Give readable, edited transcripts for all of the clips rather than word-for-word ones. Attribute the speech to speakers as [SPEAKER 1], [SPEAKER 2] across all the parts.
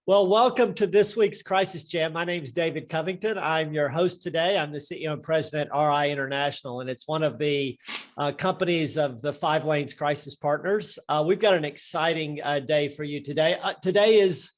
[SPEAKER 1] Well, welcome to this week's Crisis Jam. My name is David Covington. I'm your host today. I'm the CEO and president at RI International, and it's one of the companies of the 5 Lanes Crisis Partners. We've got an exciting day for you today. Today is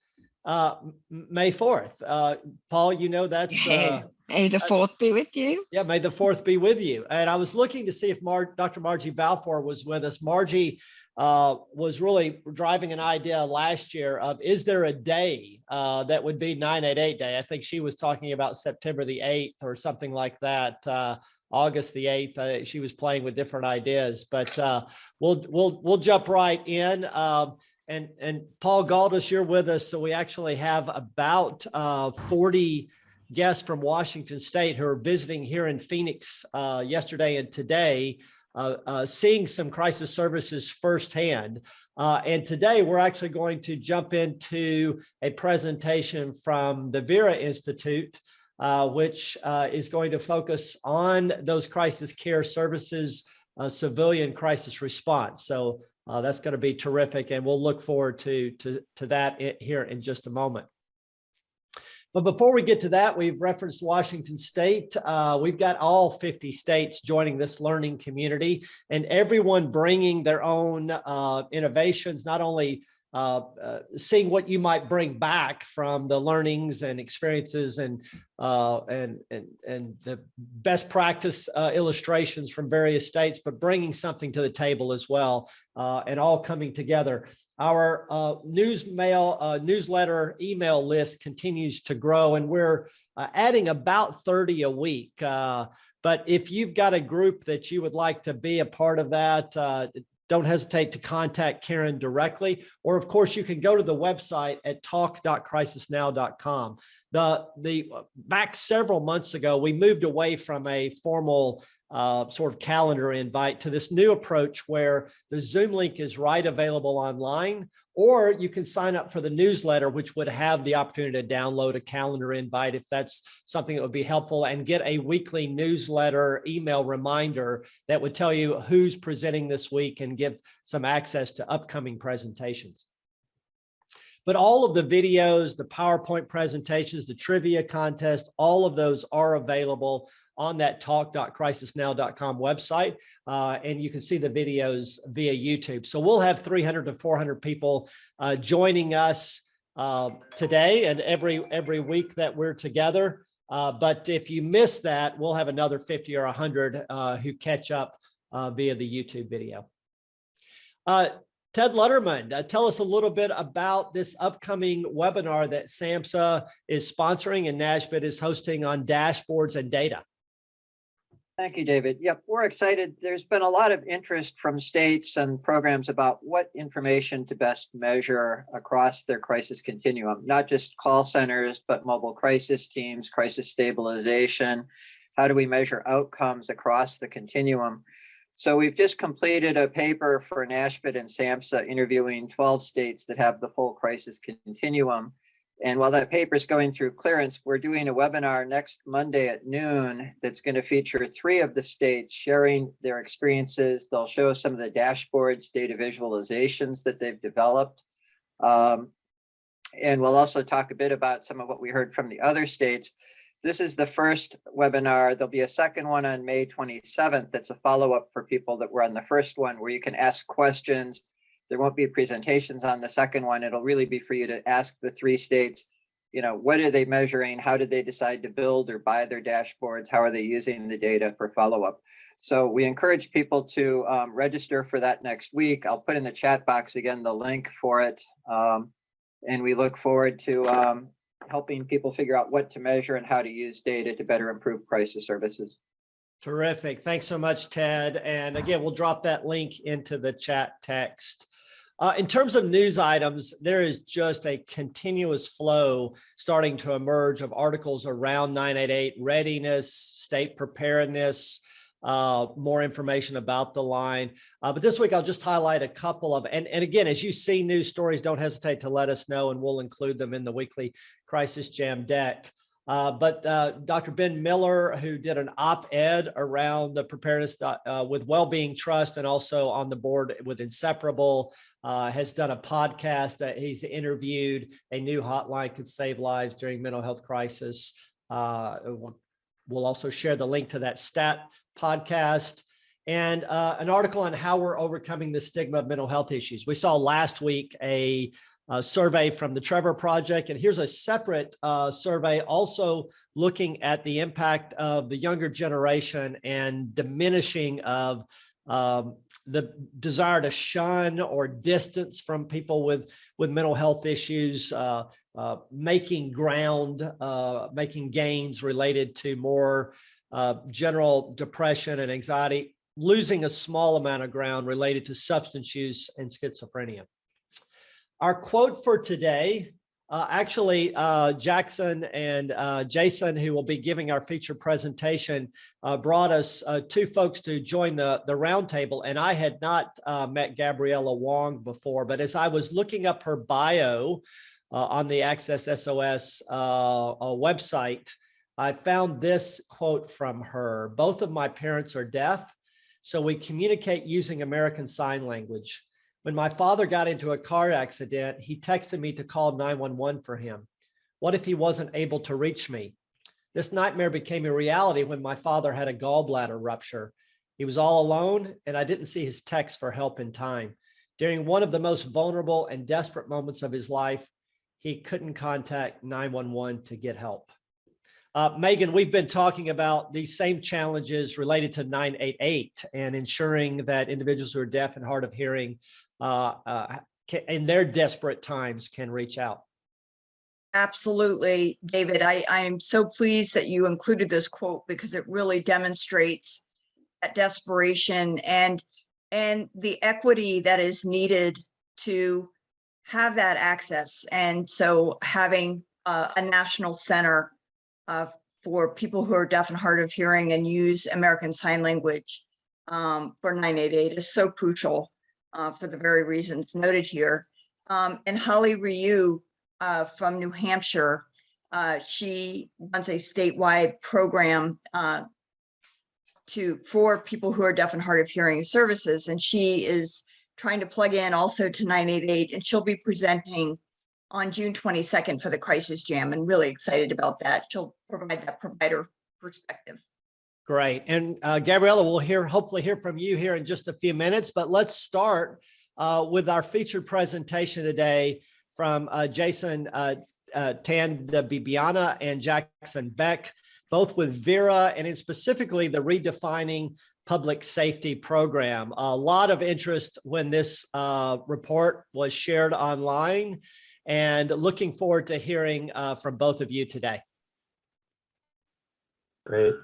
[SPEAKER 1] May 4th. Paul, you know that's...
[SPEAKER 2] May the 4th be with you.
[SPEAKER 1] Yeah, may the 4th be with you. And I was looking to see if Dr. Margie Balfour was with us. Margie was really driving an idea last year of, is there a day that would be 988 Day? I think she was talking about September the 8th or something like that, August the 8th. She was playing with different ideas, but we'll jump right in. And Paul Galdus, you're with us. So we actually have about 40 guests from Washington State who are visiting here in Phoenix yesterday and today, seeing some crisis services firsthand. And today we're actually going to jump into a presentation from the Vera Institute, which is going to focus on those crisis care services, civilian crisis response. So that's going to be terrific, and we'll look forward to that here in just a moment. But before we get to that, we've referenced Washington State. We've got all 50 states joining this learning community, and everyone bringing their own innovations, not only seeing what you might bring back from the learnings and experiences and the best practice illustrations from various states, but bringing something to the table as well, and all coming together. Our newsletter email list continues to grow, and we're adding about 30 a week. But if you've got a group that you would like to be a part of that, don't hesitate to contact Karen directly. Or of course, you can go to the website at talk.crisisnow.com. Back several months ago, we moved away from a formal sort of calendar invite to this new approach where the Zoom link is available online, or you can sign up for the newsletter, which would have the opportunity to download a calendar invite if that's something that would be helpful, and get a weekly newsletter email reminder that would tell you who's presenting this week and give some access to upcoming presentations. But all of the videos, the PowerPoint presentations, the trivia contest, all of those are available on that talk.crisisnow.com website. And you can see the videos via YouTube. So we'll have 300 to 400 people joining us today and every week that we're together. But if you miss that, we'll have another 50 or 100 who catch up via the YouTube video. Ted Lutterman, tell us a little bit about this upcoming webinar that SAMHSA is sponsoring and NASHBIT is hosting on dashboards and data.
[SPEAKER 3] Thank you, David. Yep, we're excited. There's been a lot of interest from states and programs about what information to best measure across their crisis continuum, not just call centers, but mobile crisis teams, crisis stabilization. How do we measure outcomes across the continuum? So we've just completed a paper for NASHBIT and SAMHSA interviewing 12 states that have the full crisis continuum. And while that paper is going through clearance, we're doing a webinar next Monday at noon that's going to feature 3 of the states sharing their experiences. They'll show some of the dashboards, data visualizations that they've developed. And we'll also talk a bit about some of what we heard from the other states. This is the first webinar. There'll be a second one on May 27th. That's a follow-up for people that were on the first one, where you can ask questions. There won't be presentations on the second one. It'll really be for you to ask the 3 states, what are they measuring? How did they decide to build or buy their dashboards? How are they using the data for follow-up? So we encourage people to register for that next week. I'll put in the chat box again the link for it. And we look forward to helping people figure out what to measure and how to use data to better improve crisis services.
[SPEAKER 1] Terrific. Thanks so much, Ted. And again, we'll drop that link into the chat text. In terms of news items, there is just a continuous flow starting to emerge of articles around 988 readiness, state preparedness, more information about the line. But this week, I'll just highlight a couple of, and again, as you see news stories, don't hesitate to let us know, and we'll include them in the weekly Crisis Jam deck. But Dr. Ben Miller, who did an op-ed around the preparedness with Wellbeing Trust and also on the board with Inseparable, has done a podcast that he's interviewed. A new hotline could save lives during mental health crisis. We'll also share the link to that STAT podcast and an article on how we're overcoming the stigma of mental health issues. We saw last week a survey from the Trevor Project, and here's a separate survey also looking at the impact of the younger generation and diminishing of the desire to shun or distance from people with mental health issues, making ground, making gains related to more general depression and anxiety, losing a small amount of ground related to substance use and schizophrenia. Our quote for today, actually, Jackson and Jason, who will be giving our feature presentation, brought us two folks to join the roundtable. And I had not met Gabriella Wong before, but as I was looking up her bio on the Access SOS website, I found this quote from her. "Both of my parents are deaf, so we communicate using American Sign Language. When my father got into a car accident, he texted me to call 911 for him. What if he wasn't able to reach me? This nightmare became a reality when my father had a gallbladder rupture. He was all alone, and I didn't see his text for help in time. During one of the most vulnerable and desperate moments of his life, he couldn't contact 911 to get help." Megan, we've been talking about these same challenges related to 988 and ensuring that individuals who are deaf and hard of hearing in their desperate times can reach out.
[SPEAKER 2] Absolutely, David. I am so pleased that you included this quote because it really demonstrates that desperation and the equity that is needed to have that access. And so having a national center for people who are deaf and hard of hearing and use American Sign Language for 988 is so crucial for the very reasons noted here. And Holly Ryu from New Hampshire, she runs a statewide program for people who are deaf and hard of hearing services, and she is trying to plug in also to 988, and she'll be presenting on June 22nd for the Crisis Jam, and really excited about that. She'll provide that provider perspective.
[SPEAKER 1] Great. And Gabriella, we'll hopefully hear from you here in just a few minutes, but let's start with our featured presentation today from Jason Bibiana and Jackson Beck, both with Vera and specifically the Redefining Public Safety Program. A lot of interest when this report was shared online, and looking forward to hearing from both of you today.
[SPEAKER 4] Great.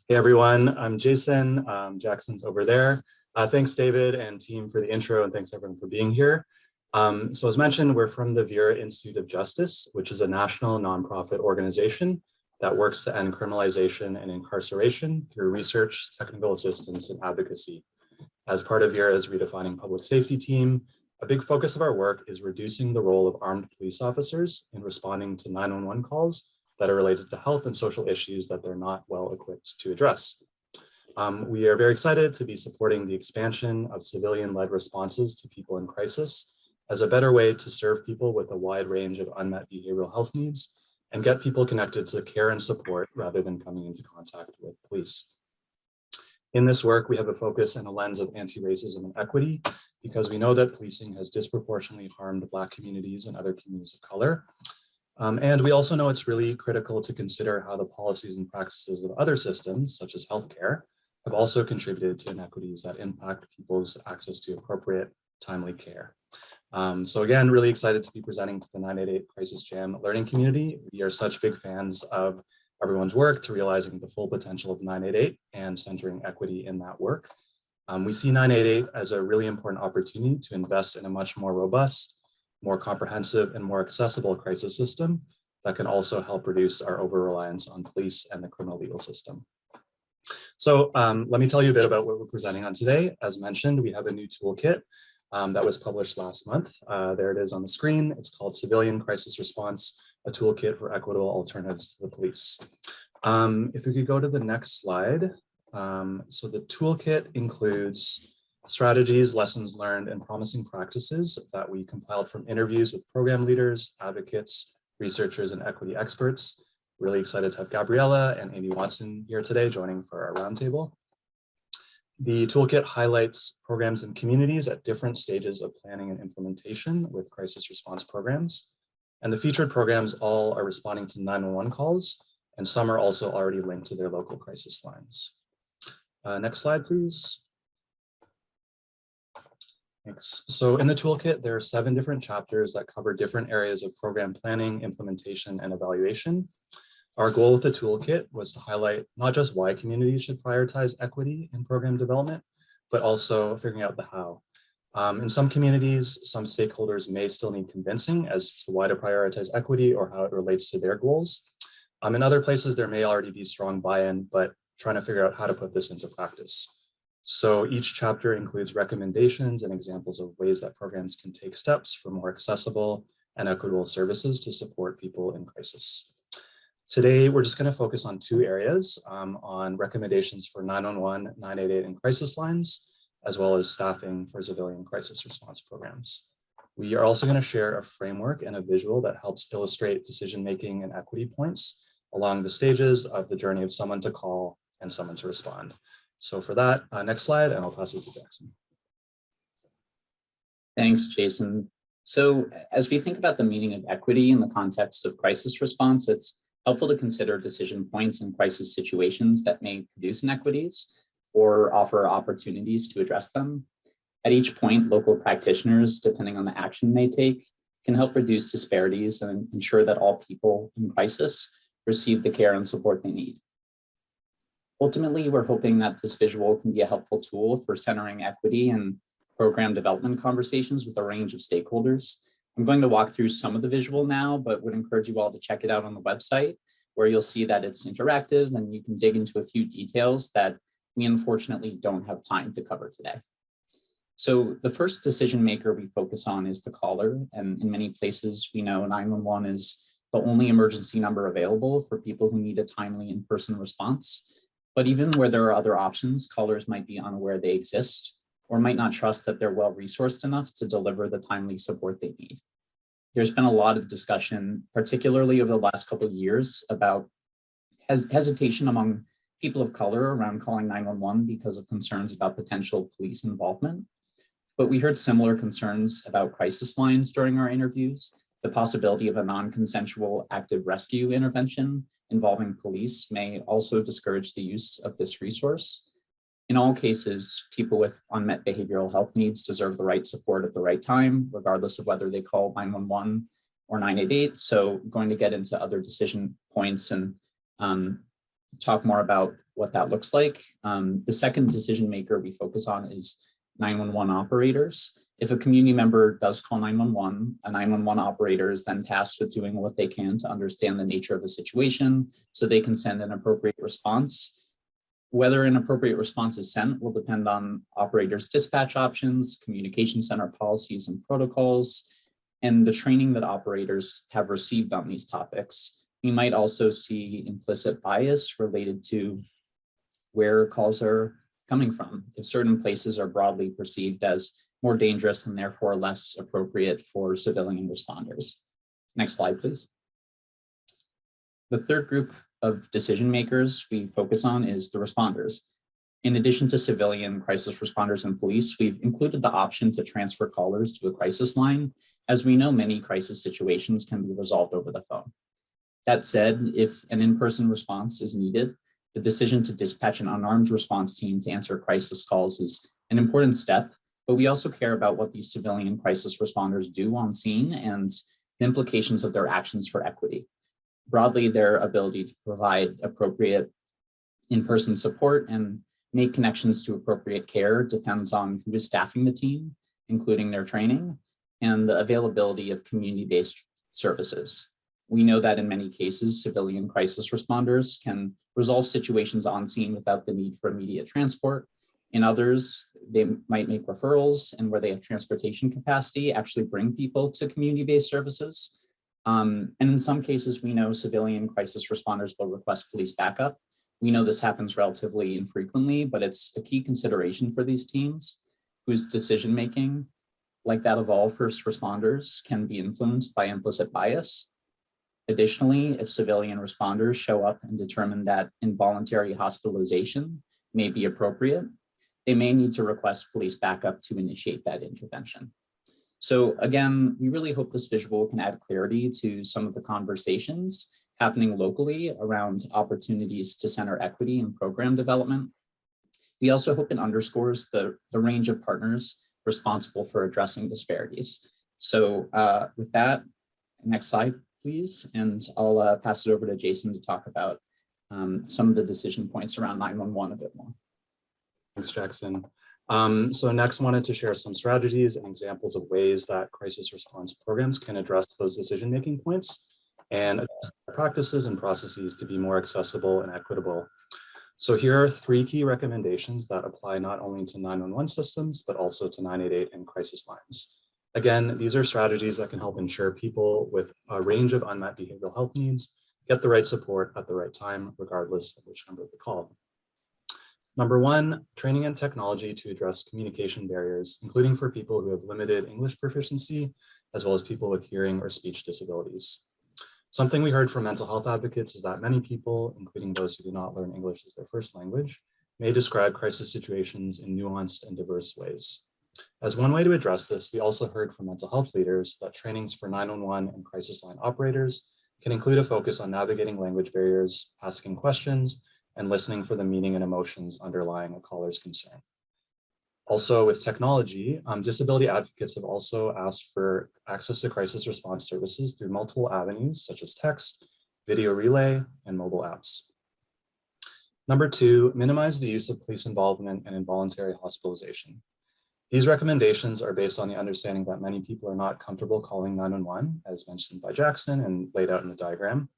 [SPEAKER 4] Hey everyone, I'm Jason. Jackson's over there. Thanks David and team for the intro, and thanks everyone for being here. So as mentioned, we're from the Vera Institute of Justice, which is a national nonprofit organization that works to end criminalization and incarceration through research, technical assistance, and advocacy. As part of Vera's Redefining Public Safety team, a big focus of our work is reducing the role of armed police officers in responding to 911 calls that are related to health and social issues that they're not well equipped to address. We are very excited to be supporting the expansion of civilian-led responses to people in crisis as a better way to serve people with a wide range of unmet behavioral health needs and get people connected to care and support rather than coming into contact with police. In this work, we have a focus and a lens of anti-racism and equity because we know that policing has disproportionately harmed Black communities and other communities of color. And we also know it's really critical to consider how the policies and practices of other systems, such as healthcare, have also contributed to inequities that impact people's access to appropriate, timely care. So again, really excited to be presenting to the 988 Crisis Jam learning community. We are such big fans of everyone's work to realizing the full potential of 988 and centering equity in that work. We see 988 as a really important opportunity to invest in a much more robust, more comprehensive, and more accessible crisis system that can also help reduce our over-reliance on police and the criminal legal system. So let me tell you a bit about what we're presenting on today. As mentioned, we have a new toolkit that was published last month. There it is on the screen. It's called Civilian Crisis Response, a Toolkit for Equitable Alternatives to the Police. If we could go to the next slide. So the toolkit includes strategies, lessons learned, and promising practices that we compiled from interviews with program leaders, advocates, researchers, and equity experts. Really excited to have Gabriella and Amy Watson here today joining for our roundtable. The toolkit highlights programs and communities at different stages of planning and implementation with crisis response programs. And the featured programs all are responding to 911 calls, and some are also already linked to their local crisis lines. Next slide, please. Thanks. So in the toolkit, there are 7 different chapters that cover different areas of program planning, implementation, and evaluation. Our goal with the toolkit was to highlight not just why communities should prioritize equity in program development, but also figuring out the how. In some communities, some stakeholders may still need convincing as to why to prioritize equity or how it relates to their goals. In other places, there may already be strong buy-in, but trying to figure out how to put this into practice. So each chapter includes recommendations and examples of ways that programs can take steps for more accessible and equitable services to support people in crisis. Today, we're just going to focus on 2 areas, on recommendations for 911, 988, and crisis lines, as well as staffing for civilian crisis response programs. We are also going to share a framework and a visual that helps illustrate decision-making and equity points along the stages of the journey of someone to call and someone to respond. So for that, next slide, and I'll pass it to Jackson.
[SPEAKER 5] Thanks, Jason. So as we think about the meaning of equity in the context of crisis response, it's helpful to consider decision points in crisis situations that may produce inequities or offer opportunities to address them. At each point, local practitioners, depending on the action they take, can help reduce disparities and ensure that all people in crisis receive the care and support they need. Ultimately, we're hoping that this visual can be a helpful tool for centering equity and program development conversations with a range of stakeholders. I'm going to walk through some of the visual now, but would encourage you all to check it out on the website, where you'll see that it's interactive and you can dig into a few details that we unfortunately don't have time to cover today. So the first decision maker we focus on is the caller, and in many places we know 911 is the only emergency number available for people who need a timely in-person response. But even where there are other options, callers might be unaware they exist or might not trust that they're well-resourced enough to deliver the timely support they need. There's been a lot of discussion, particularly over the last couple of years, about hesitation among people of color around calling 911 because of concerns about potential police involvement. But we heard similar concerns about crisis lines during our interviews, the possibility of a non-consensual active rescue intervention involving police may also discourage the use of this resource. In all cases, people with unmet behavioral health needs deserve the right support at the right time, regardless of whether they call 911 or 988. So I'm going to get into other decision points and talk more about what that looks like. The second decision maker we focus on is 911 operators. If a community member does call 911, a 911 operator is then tasked with doing what they can to understand the nature of the situation so they can send an appropriate response. Whether an appropriate response is sent will depend on operators' dispatch options, communication center policies and protocols, and the training that operators have received on these topics. We might also see implicit bias related to where calls are coming from. If certain places are broadly perceived as more dangerous and therefore less appropriate for civilian responders. Next slide, please. The third group of decision makers we focus on is the responders. In addition to civilian crisis responders and police, we've included the option to transfer callers to a crisis line, as we know many crisis situations can be resolved over the phone. That said, if an in-person response is needed, the decision to dispatch an unarmed response team to answer crisis calls is an important step, but we also care about what these civilian crisis responders do on scene and the implications of their actions for equity. Broadly, their ability to provide appropriate in-person support and make connections to appropriate care depends on who is staffing the team, including their training, and the availability of community-based services. We know that in many cases, civilian crisis responders can resolve situations on scene without the need for immediate transport, In others, they might make referrals, and where they have transportation capacity, actually bring people to community-based services. And in some cases, we know civilian crisis responders will request police backup. We know this happens relatively infrequently, but it's a key consideration for these teams whose decision-making, like that of all first responders, can be influenced by implicit bias. Additionally, if civilian responders show up and determine that involuntary hospitalization may be appropriate, they may need to request police backup to initiate that intervention. So again, we really hope this visual can add clarity to some of the conversations happening locally around opportunities to center equity in program development. We also hope it underscores the range of partners responsible for addressing disparities. So with that, next slide, please. And I'll pass it over to Jason to talk about some of the decision points around 911 a bit more.
[SPEAKER 4] Thanks, Jackson. So next, wanted to share some strategies and examples of ways that crisis response programs can address those decision-making points and adjust practices and processes to be more accessible and equitable. So here are 3 key recommendations that apply not only to 911 systems, but also to 988 and crisis lines. Again, these are strategies that can help ensure people with a range of unmet behavioral health needs get the right support at the right time, regardless of which number they call. Number 1, training and technology to address communication barriers, including for people who have limited English proficiency, as well as people with hearing or speech disabilities. Something we heard from mental health advocates is that many people, including those who do not learn English as their first language, may describe crisis situations in nuanced and diverse ways. As one way to address this, we also heard from mental health leaders that trainings for 911 and crisis line operators can include a focus on navigating language barriers, asking questions, and listening for the meaning and emotions underlying a caller's concern. Also with technology, disability advocates have also asked for access to crisis response services through multiple avenues such as text, video relay, and mobile apps. Number 2, minimize the use of police involvement and involuntary hospitalization. These recommendations are based on the understanding that many people are not comfortable calling 911, as mentioned by Jackson and laid out in the diagram,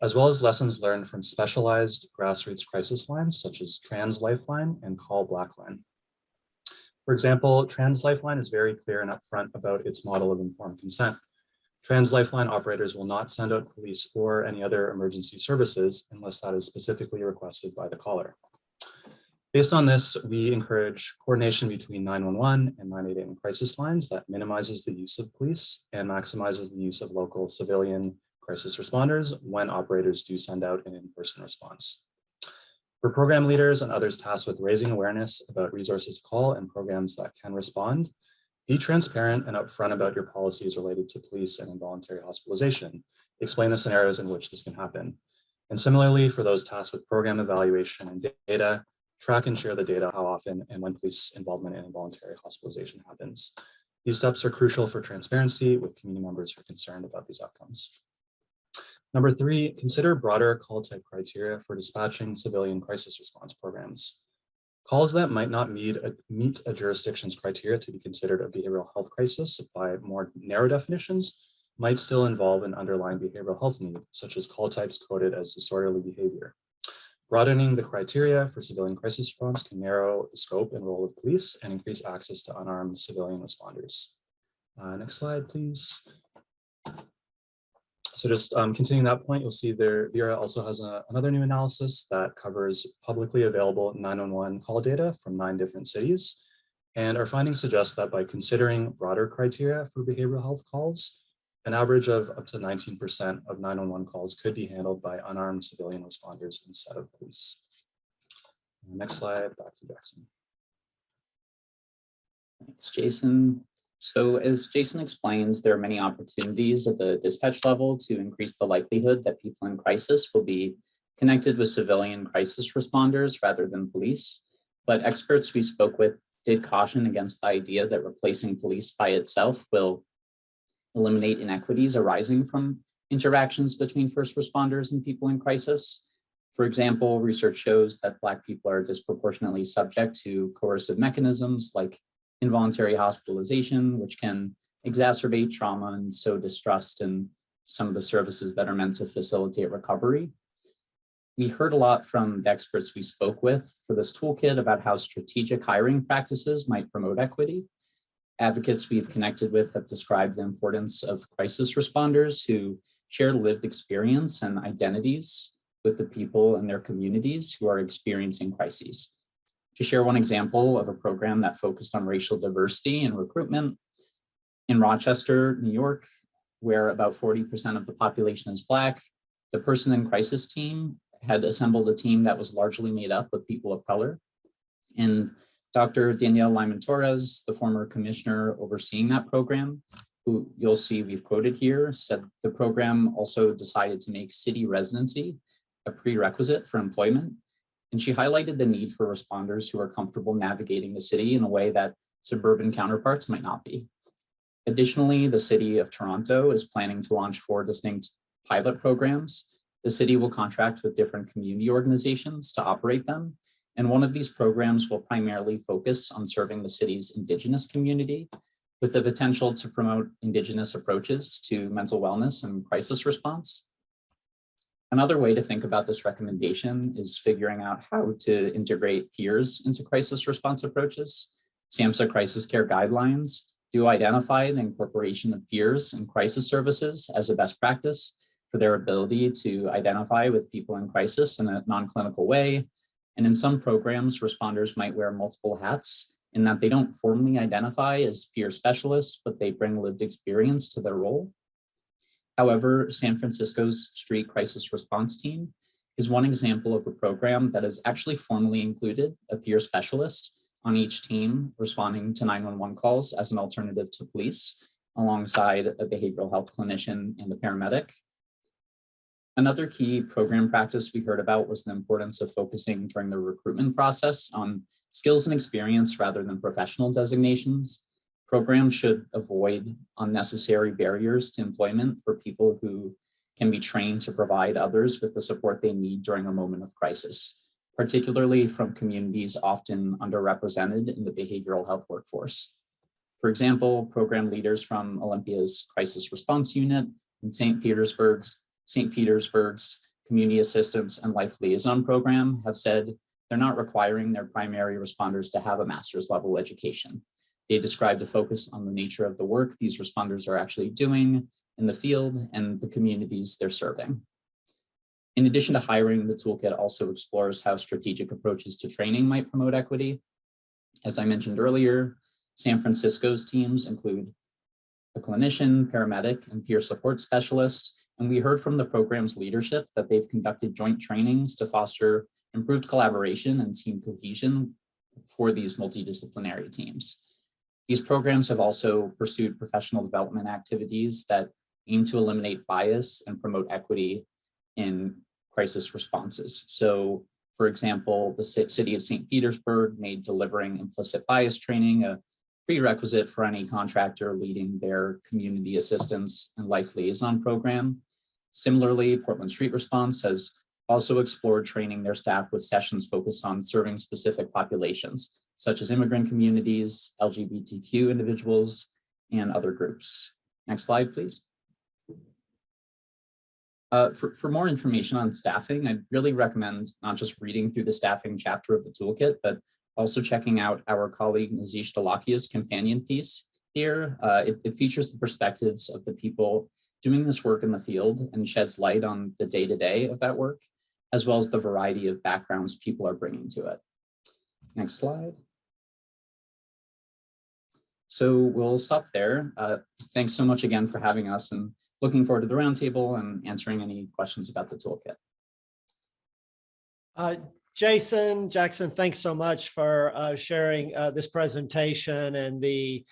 [SPEAKER 4] as well as lessons learned from specialized grassroots crisis lines such as Trans Lifeline and Call Blackline. For example, Trans Lifeline is very clear and upfront about its model of informed consent. Trans Lifeline operators will not send out police or any other emergency services unless that is specifically requested by the caller. Based on this, we encourage coordination between 911 and 988 and crisis lines that minimizes the use of police and maximizes the use of local civilian crisis responders when operators do send out an in-person response. For program leaders and others tasked with raising awareness about resources to call and programs that can respond, be transparent and upfront about your policies related to police and involuntary hospitalization. Explain the scenarios in which this can happen. And similarly, for those tasked with program evaluation and data, track and share the data how often and when police involvement in involuntary hospitalization happens. These steps are crucial for transparency with community members who are concerned about these outcomes. Number 3, consider broader call type criteria for dispatching civilian crisis response programs. Calls that might not meet a jurisdiction's criteria to be considered a behavioral health crisis by more narrow definitions might still involve an underlying behavioral health need, such as call types coded as disorderly behavior. Broadening the criteria for civilian crisis response can narrow the scope and role of police and increase access to unarmed civilian responders. Next slide, please. So just continuing that point, you'll see there, Vera also has another new analysis that covers publicly available 911 call data from 9 different cities. And our findings suggest that by considering broader criteria for behavioral health calls, an average of up to 19% of 911 calls could be handled by unarmed civilian responders instead of police. Next slide, back to Jackson.
[SPEAKER 5] Thanks, Jason. So as Jason explains, there are many opportunities at the dispatch level to increase the likelihood that people in crisis will be connected with civilian crisis responders rather than police. But experts we spoke with did caution against the idea that replacing police by itself will eliminate inequities arising from interactions between first responders and people in crisis. For example, research shows that Black people are disproportionately subject to coercive mechanisms like involuntary hospitalization, which can exacerbate trauma and sow distrust in some of the services that are meant to facilitate recovery. We heard a lot from the experts we spoke with for this toolkit about how strategic hiring practices might promote equity. Advocates we've connected with have described the importance of crisis responders who share lived experience and identities with the people in their communities who are experiencing crises. To share one example of a program that focused on racial diversity and recruitment, in Rochester, New York, where about 40% of the population is Black, the person in crisis team had assembled a team that was largely made up of people of color. And Dr. Danielle Lyman-Torres, the former commissioner overseeing that program, who you'll see we've quoted here, said the program also decided to make city residency a prerequisite for employment. And she highlighted the need for responders who are comfortable navigating the city in a way that suburban counterparts might not be. Additionally, the City of Toronto is planning to launch 4 distinct pilot programs. The city will contract with different community organizations to operate them. And one of these programs will primarily focus on serving the city's Indigenous community, with the potential to promote Indigenous approaches to mental wellness and crisis response. Another way to think about this recommendation is figuring out how to integrate peers into crisis response approaches. SAMHSA crisis care guidelines do identify the incorporation of peers in crisis services as a best practice for their ability to identify with people in crisis in a non-clinical way. And in some programs, responders might wear multiple hats in that they don't formally identify as peer specialists, but they bring lived experience to their role. However, San Francisco's Street Crisis Response Team is one example of a program that has actually formally included a peer specialist on each team responding to 911 calls as an alternative to police, alongside a behavioral health clinician and a paramedic. Another key program practice we heard about was the importance of focusing during the recruitment process on skills and experience rather than professional designations. Programs should avoid unnecessary barriers to employment for people who can be trained to provide others with the support they need during a moment of crisis, particularly from communities often underrepresented in the behavioral health workforce. For example, program leaders from Olympia's Crisis Response Unit and St. Petersburg's Community Assistance and Life Liaison program have said they're not requiring their primary responders to have a master's level education. They described a focus on the nature of the work these responders are actually doing in the field and the communities they're serving. In addition to hiring, the toolkit also explores how strategic approaches to training might promote equity. As I mentioned earlier, San Francisco's teams include a clinician, paramedic, and peer support specialist. And we heard from the program's leadership that they've conducted joint trainings to foster improved collaboration and team cohesion for these multidisciplinary teams. These programs have also pursued professional development activities that aim to eliminate bias and promote equity in crisis responses. So, for example, the city of St. Petersburg made delivering implicit bias training a prerequisite for any contractor leading their community assistance and life liaison program. Similarly, Portland Street Response has also explored training their staff with sessions focused on serving specific populations, such as immigrant communities, LGBTQ individuals, and other groups. Next slide, please. For more information on staffing, I'd really recommend not just reading through the staffing chapter of the toolkit, but also checking out our colleague Nazish Dalakia's companion piece here. It features the perspectives of the people doing this work in the field and sheds light on the day-to-day of that work, as well as the variety of backgrounds people are bringing to it. Next slide. So we'll stop there. Thanks so much again for having us, and looking forward to the roundtable and answering any questions about the toolkit.
[SPEAKER 1] Jason, Jackson, thanks so much for sharing this presentation and the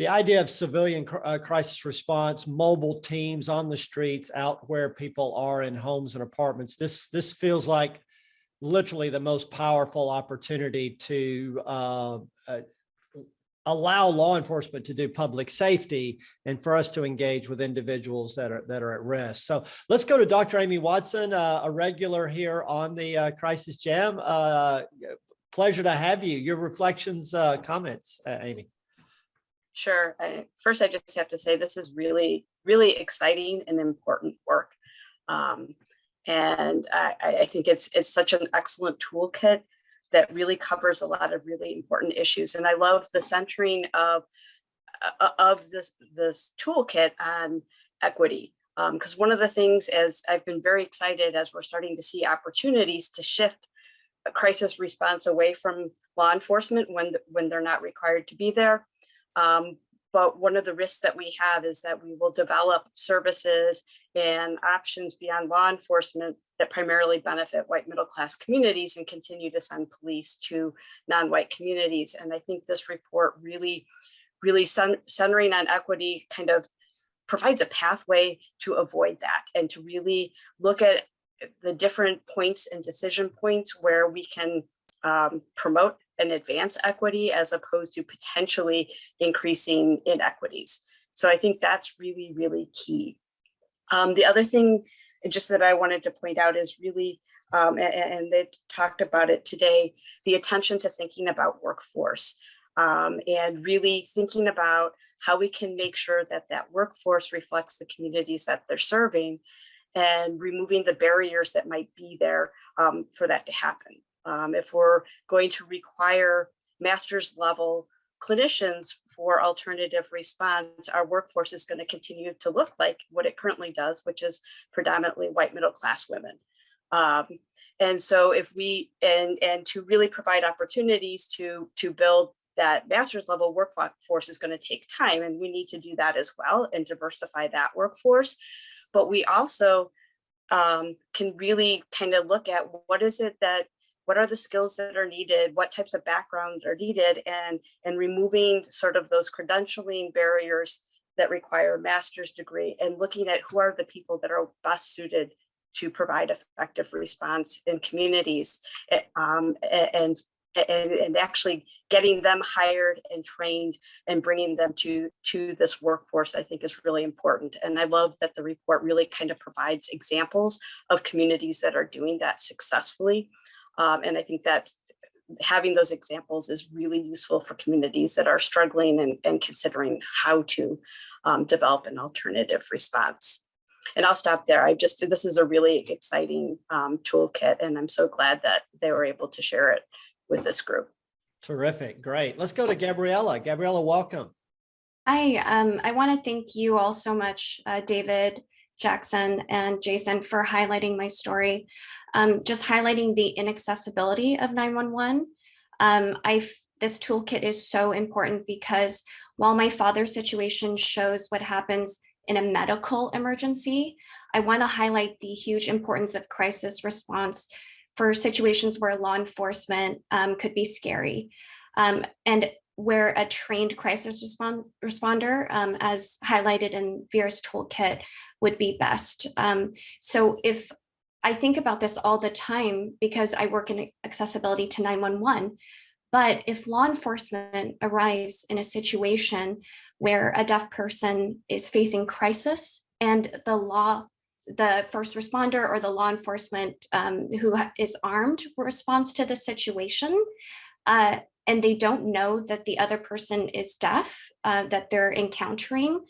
[SPEAKER 1] idea of civilian crisis response, mobile teams on the streets out where people are in homes and apartments. This feels like literally the most powerful opportunity to allow law enforcement to do public safety and for us to engage with individuals that are at risk. So let's go to Dr. Amy Watson, a regular here on the Crisis Jam. Pleasure to have you. Your reflections, comments, Amy.
[SPEAKER 6] Sure. First, I just have to say this is really, really exciting and important work. And I think it's such an excellent toolkit that really covers a lot of really important issues. And I love the centering of this toolkit on equity. Because one of the things, as I've been very excited as we're starting to see opportunities to shift a crisis response away from law enforcement when they're not required to be there. But one of the risks that we have is that we will develop services and options beyond law enforcement that primarily benefit white middle class communities and continue to send police to non-white communities. And I think this report really centering on equity kind of provides a pathway to avoid that and to really look at the different points and decision points where we can promote and advance equity as opposed to potentially increasing inequities. So I think that's really, really key. The other thing just that I wanted to point out is really, and they talked about it today, the attention to thinking about workforce and really thinking about how we can make sure that that workforce reflects the communities that they're serving and removing the barriers that might be there for that to happen. If we're going to require master's level clinicians for alternative response, our workforce is going to continue to look like what it currently does, which is predominantly white middle class women. And so if we, and to really provide opportunities to build that master's level workforce is going to take time, and we need to do that as well and diversify that workforce. But we also can really kind of look at what are the skills that are needed, what types of backgrounds are needed, and removing sort of those credentialing barriers that require a master's degree and looking at who are the people that are best suited to provide effective response in communities and actually getting them hired and trained and bringing them to this workforce, I think is really important. And I love that the report really kind of provides examples of communities that are doing that successfully. And I think that having those examples is really useful for communities that are struggling and considering how to develop an alternative response. And I'll stop there. This is a really exciting toolkit, and I'm so glad that they were able to share it with this group.
[SPEAKER 1] Terrific. Great. Let's go to Gabriella. Gabriella, welcome.
[SPEAKER 7] Hi, I want to thank you all so much, David, Jackson, and Jason, for highlighting my story. Just highlighting the inaccessibility of 911. This toolkit is so important because while my father's situation shows what happens in a medical emergency, I want to highlight the huge importance of crisis response for situations where law enforcement could be scary, and where a trained crisis responder, as highlighted in Vera's toolkit, would be best. So if I think about this all the time because I work in accessibility to 911, but if law enforcement arrives in a situation where a deaf person is facing crisis and the first responder or the law enforcement who is armed responds to the situation, and they don't know that the other person is deaf, that they're encountering,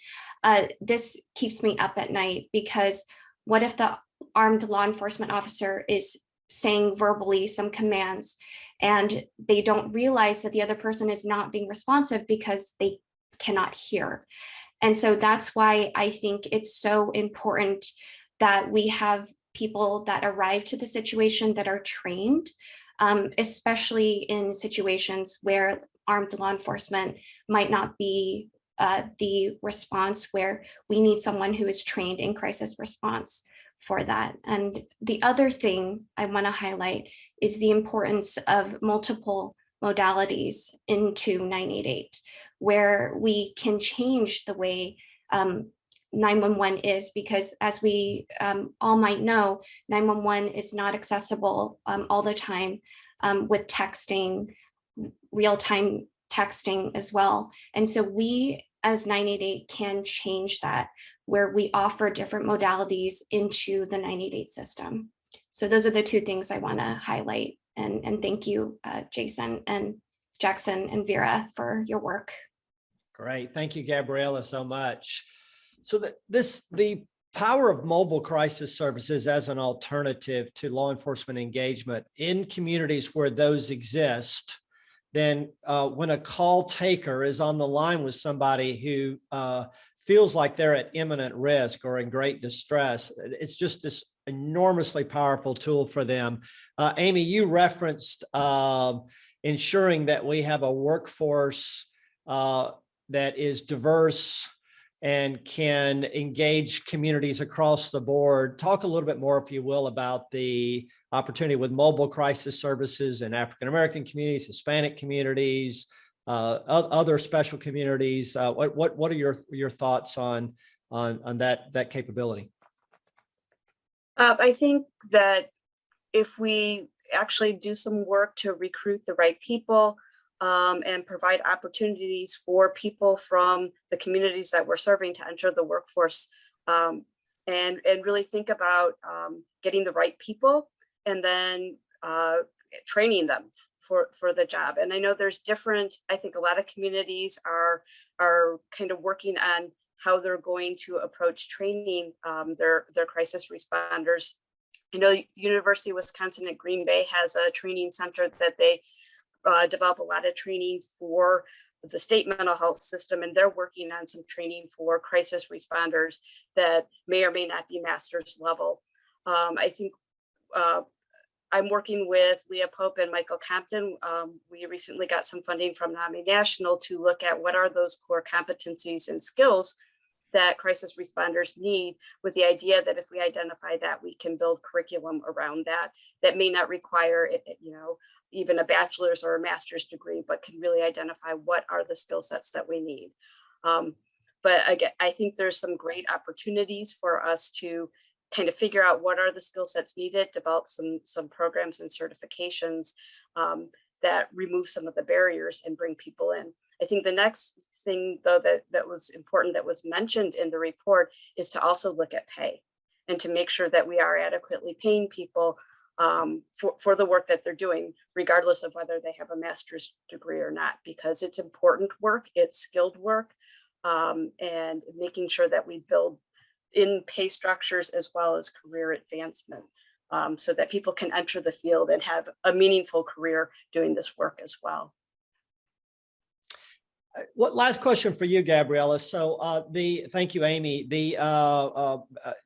[SPEAKER 7] this keeps me up at night, because what if the armed law enforcement officer is saying verbally some commands and they don't realize that the other person is not being responsive because they cannot hear? And so that's why I think it's so important that we have people that arrive to the situation that are trained, especially in situations where armed law enforcement might not be the response, where we need someone who is trained in crisis response for that. And the other thing I want to highlight is the importance of multiple modalities into 988, where we can change the way 911 is, because as we all might know, 911 is not accessible all the time with texting, real-time texting as well. And so we as 988 can change that, where we offer different modalities into the 988 system. So those are the two things I want to highlight. And thank you, Jason and Jackson and Vera, for your work.
[SPEAKER 1] Great. Thank you, Gabriella, so much. So the power of mobile crisis services as an alternative to law enforcement engagement in communities where those exist, then when a call taker is on the line with somebody who feels like they're at imminent risk or in great distress, it's just this enormously powerful tool for them. Amy, you referenced ensuring that we have a workforce that is diverse and can engage communities across the board. Talk a little bit more, if you will, about the opportunity with mobile crisis services in African-American communities, Hispanic communities, other special communities. What are your thoughts on that capability?
[SPEAKER 6] I think that if we actually do some work to recruit the right people, and provide opportunities for people from the communities that we're serving to enter the workforce, and really think about getting the right people and then training them for the job. And I know there's different, I think a lot of communities are kind of working on how they're going to approach training their crisis responders. You know, University of Wisconsin at Green Bay has a training center that they develop a lot of training for the state mental health system, and they're working on some training for crisis responders that may or may not be master's level. I think I'm working with Leah Pope and Michael Compton. We recently got some funding from NAMI National to look at what are those core competencies and skills that crisis responders need, with the idea that if we identify that, we can build curriculum around that may not require, you know, even a bachelor's or a master's degree, but can really identify what are the skill sets that we need. But again, I think there's some great opportunities for us to kind of figure out what are the skill sets needed, develop some programs and certifications that remove some of the barriers and bring people in. I think the next thing, though, that was important, that was mentioned in the report, is to also look at pay and to make sure that we are adequately paying people for the work that they're doing, regardless of whether they have a master's degree or not, because it's important work, it's skilled work, and making sure that we build in pay structures as well as career advancement, so that people can enter the field and have a meaningful career doing this work as well.
[SPEAKER 1] What last question for you, Gabriella? So thank you, Amy.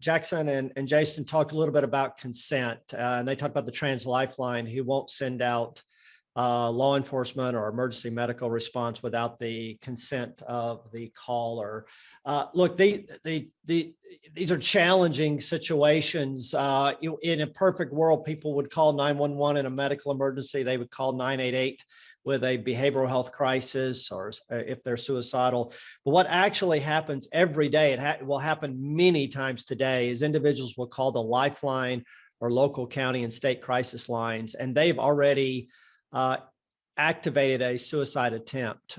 [SPEAKER 1] Jackson and Jason talked a little bit about consent, and they talked about the Trans Lifeline, who won't send out law enforcement or emergency medical response without the consent of the caller. Look, these are challenging situations. In a perfect world, people would call 911 in a medical emergency. They would call 988 with a behavioral health crisis, or if they're suicidal. But what actually happens every day, it will happen many times today, is individuals will call the Lifeline or local county and state crisis lines, and they've already activated a suicide attempt.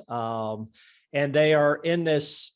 [SPEAKER 1] And they are in this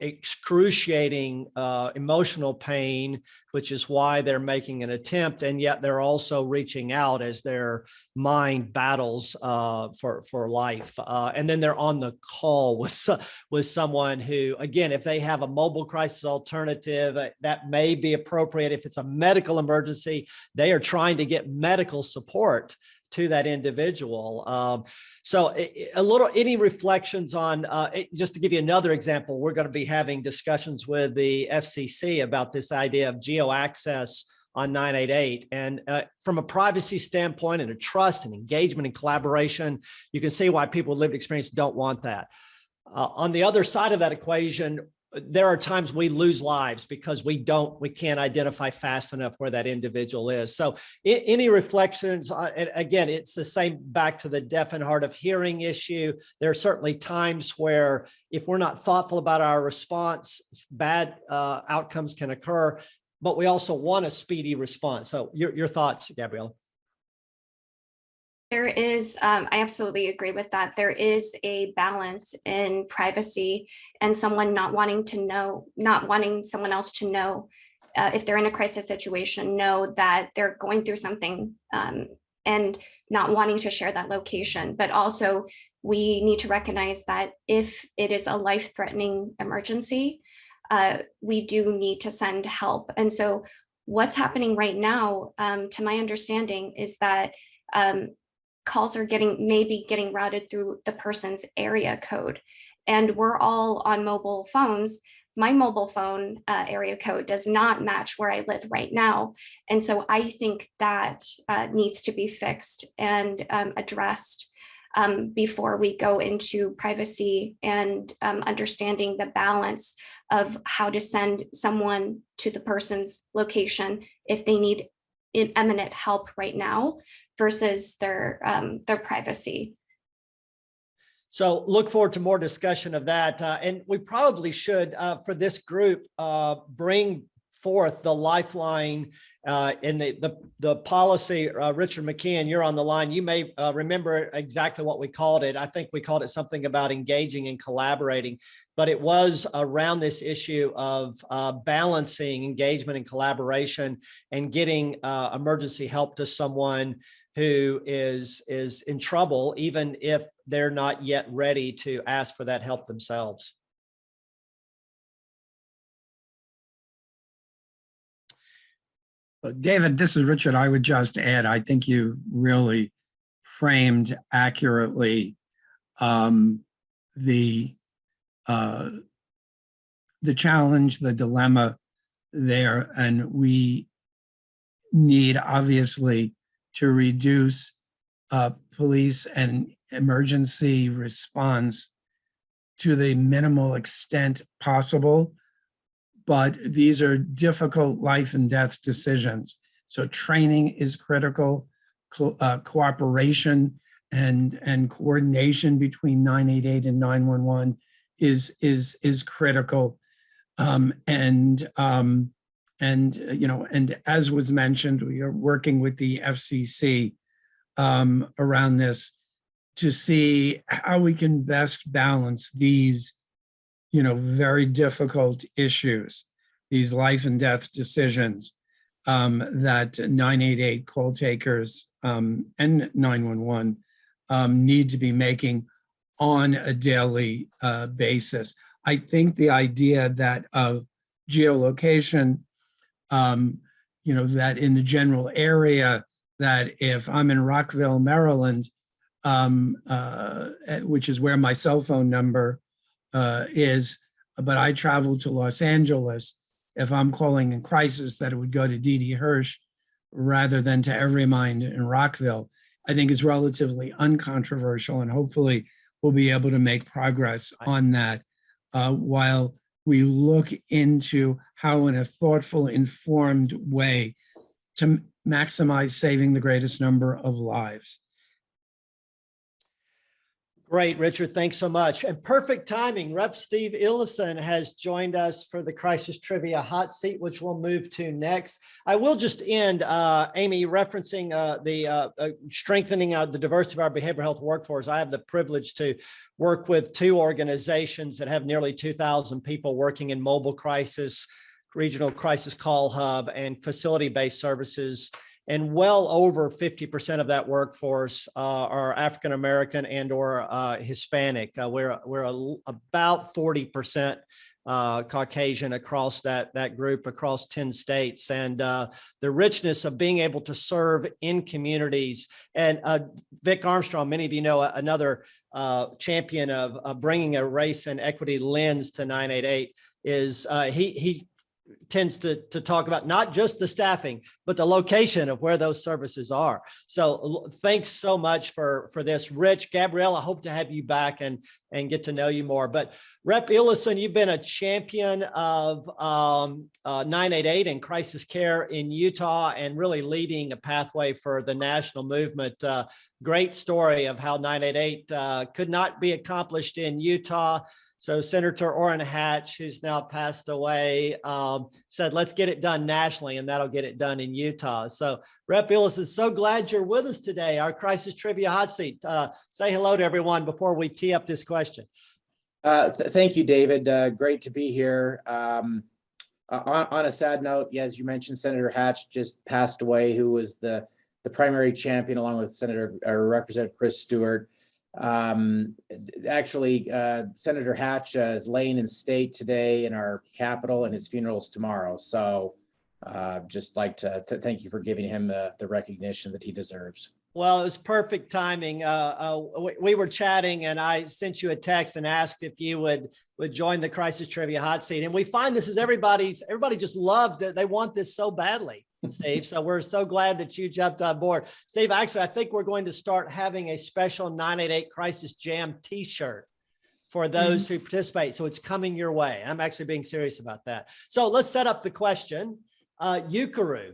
[SPEAKER 1] excruciating emotional pain, which is why they're making an attempt. And yet they're also reaching out as their mind battles for life. And then they're on the call with someone who, again, if they have a mobile crisis alternative, that may be appropriate. If it's a medical emergency, they are trying to get medical support to that individual. So any reflections on, just to give you another example, we're going to be having discussions with the FCC about this idea of geo access on 988. And from a privacy standpoint and a trust and engagement and collaboration, you can see why people with lived experience don't want that. On the other side of that equation, there are times we lose lives because we can't identify fast enough where that individual is. So any reflections, again, it's the same back to the deaf and hard of hearing issue. There are certainly times where if we're not thoughtful about our response, bad outcomes can occur, but we also want a speedy response. So your thoughts, Gabriella?
[SPEAKER 7] There is, I absolutely agree with that. There is a balance in privacy and someone not wanting someone else to know if they're in a crisis situation, know that they're going through something and not wanting to share that location. But also we need to recognize that if it is a life-threatening emergency, we do need to send help. And so what's happening right now, to my understanding, is that calls are maybe getting routed through the person's area code. And we're all on mobile phones. My mobile phone area code does not match where I live right now. And so I think that needs to be fixed and addressed before we go into privacy and understanding the balance of how to send someone to the person's location if they need imminent help right now versus their privacy.
[SPEAKER 1] So look forward to more discussion of that. And we probably should, for this group, bring forth the lifeline in the policy. Richard McKeon, you're on the line. You may remember exactly what we called it. I think we called it something about engaging and collaborating, but it was around this issue of balancing engagement and collaboration and getting emergency help to someone who is in trouble, even if they're not yet ready to ask for that help themselves.
[SPEAKER 8] David, this is Richard. I would just add, I think you really framed accurately the challenge, the dilemma there, and we need obviously to reduce police and emergency response to the minimal extent possible. But these are difficult life and death decisions. So training is critical, cooperation and coordination between 988 and 911 is critical. And as was mentioned, we are working with the FCC around this to see how we can best balance these very difficult issues, these life and death decisions that 988 call takers and 911 need to be making on a daily basis. I think the idea that of geolocation, that in the general area, that if I'm in Rockville, Maryland, which is where my cell phone number is, but I travel to Los Angeles, if I'm calling in crisis, that it would go to Dee Dee Hirsch rather than to Everymind in Rockville, I think is relatively uncontroversial, and hopefully we'll be able to make progress on that while we look into how in a thoughtful, informed way to maximize saving the greatest number of lives.
[SPEAKER 1] Great, Richard. Thanks so much. And perfect timing. Rep. Steve Illison has joined us for the Crisis Trivia Hot Seat, which we'll move to next. I will just end, Amy, referencing the strengthening of the diversity of our behavioral health workforce. I have the privilege to work with two organizations that have nearly 2,000 people working in mobile crisis, regional crisis call hub, and facility-based services. And well over 50% of that workforce are African-American and or Hispanic. We're about 40% Caucasian across that group, across 10 states. And the richness of being able to serve in communities. And Vic Armstrong, many of you know, another champion of bringing a race and equity lens to 988, is he tends to talk about not just the staffing, but the location of where those services are. So thanks so much for this. Rich, Gabrielle, I hope to have you back and get to know you more. But Rep. Illison, you've been a champion of 988 and crisis care in Utah and really leading a pathway for the national movement. Great story of how 988 could not be accomplished in Utah. So Senator Orrin Hatch, who's now passed away, said, let's get it done nationally, and that'll get it done in Utah. So Rep. Illison, so glad you're with us today, our Crisis Trivia Hot Seat. Say hello to everyone before we tee up this question.
[SPEAKER 9] Thank you, David. Great to be here. On a sad note, as you mentioned, Senator Hatch just passed away, who was the primary champion along with Representative Chris Stewart. Actually, Senator Hatch is laying in state today in our Capitol, and his funeral's tomorrow. So just like to thank you for giving him the recognition that he deserves.
[SPEAKER 1] Well, it was perfect timing. We were chatting and I sent you a text and asked if you would join the Crisis Trivia Hot Seat. And we find this is everybody just loved it. They want this so badly, Steve. So we're so glad that you jumped on board. Steve, actually, I think we're going to start having a special 988 Crisis Jam t-shirt for those who participate. So it's coming your way. I'm actually being serious about that. So let's set up the question. UCARU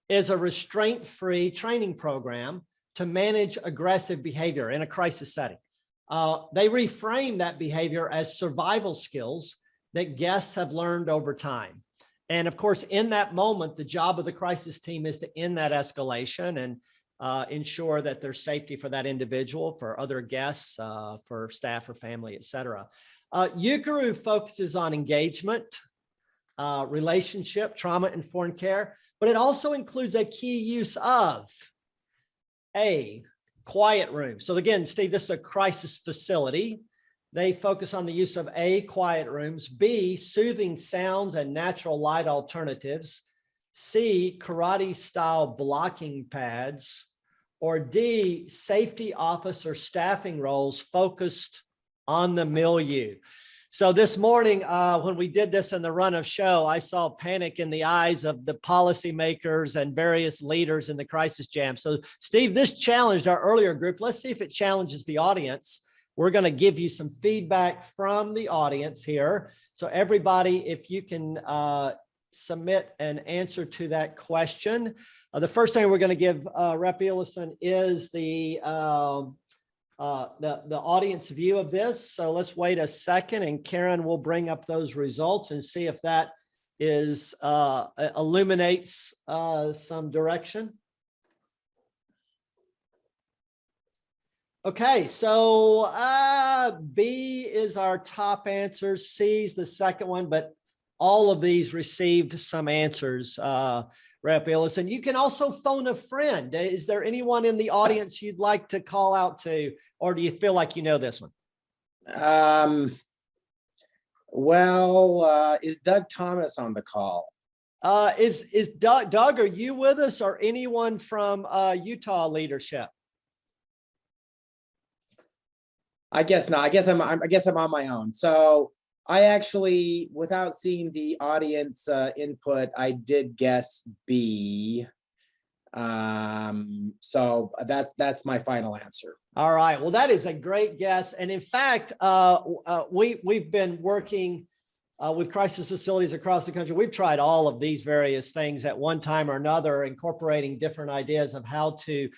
[SPEAKER 1] is a restraint-free training program to manage aggressive behavior in a crisis setting. They reframe that behavior as survival skills that guests have learned over time. And of course, in that moment, the job of the crisis team is to end that escalation and ensure that there's safety for that individual, for other guests, for staff or family, et cetera. UCARU focuses on engagement, relationship, trauma-informed care, but it also includes a key use of a quiet room. So again, Steve, this is a crisis facility. They focus on the use of A, quiet rooms, B, soothing sounds and natural light alternatives, C, karate style blocking pads, or D, safety office or staffing roles focused on the milieu. So this morning, when we did this in the run of show, I saw panic in the eyes of the policymakers and various leaders in the crisis jam. So Steve, this challenged our earlier group. Let's see if it challenges the audience. We're going to give you some feedback from the audience here. So everybody, if you can submit an answer to that question. The first thing we're going to give Rep. Ellison is the audience view of this. So let's wait a second and Karen will bring up those results and see if that is illuminates some direction. Okay, so B is our top answer, C is the second one, but all of these received some answers, Rep. Ellison. You can also phone a friend. Is there anyone in the audience you'd like to call out to, or do you feel like you know this one?
[SPEAKER 9] Is Doug Thomas on the call?
[SPEAKER 1] Is Doug, are you with us, or anyone from Utah leadership?
[SPEAKER 9] I guess not. I guess I'm on my own. So I actually, without seeing the audience input, I did guess B. So that's my final answer.
[SPEAKER 1] All right. Well, that is a great guess. And in fact, we've been working with crisis facilities across the country. We've tried all of these various things at one time or another, incorporating different ideas of how to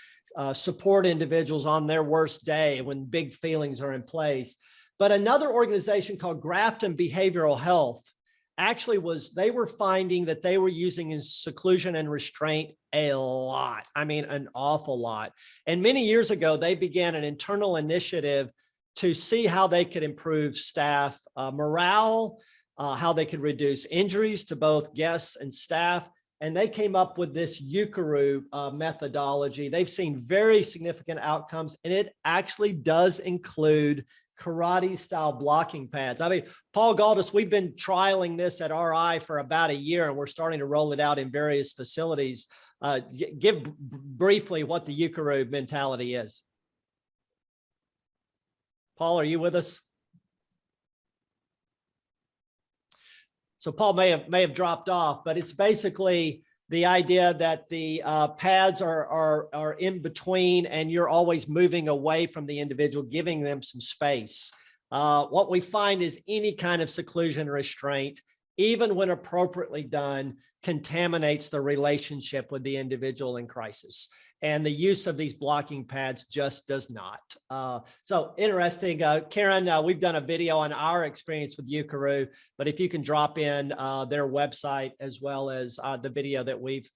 [SPEAKER 1] support individuals on their worst day when big feelings are in place. But another organization called Grafton Behavioral Health actually they were finding that they were using seclusion and restraint a lot. I mean, an awful lot. And many years ago, they began an internal initiative to see how they could improve staff morale, how they could reduce injuries to both guests and staff. And they came up with this UCARU methodology. They've seen very significant outcomes, and it actually does include karate style blocking pads. I mean, Paul Galdis, we've been trialing this at RI for about a year, and we're starting to roll it out in various facilities. Give briefly what the UCARU mentality is. Paul, are you with us? So Paul may have dropped off, but it's basically the idea that the pads are in between and you're always moving away from the individual, giving them some space. What we find is any kind of seclusion restraint, even when appropriately done, contaminates the relationship with the individual in crisis. And the use of these blocking pads just does not. So interesting. Karen, we've done a video on our experience with UCARU, but if you can drop in their website as well as the video that we've